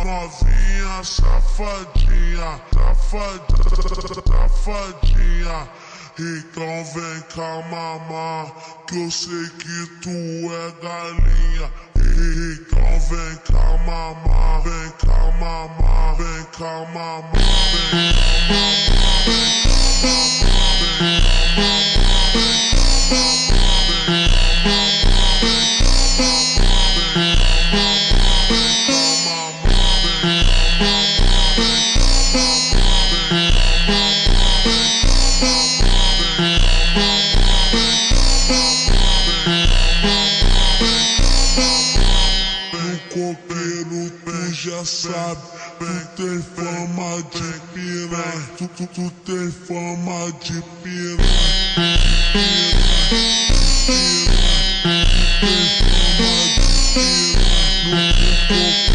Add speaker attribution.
Speaker 1: novinha, safadinha, safadinha. Então vem cá mamar, que eu sei que tu é galinha. Então vem cá mamar, vem cá mamar, vem cá mamar, vem cá mamar, vem cá mamar. Coqueiro, tu já sabe, tu tem fama de piranha, tu tem fama de piranha, tu tem fama de piranha.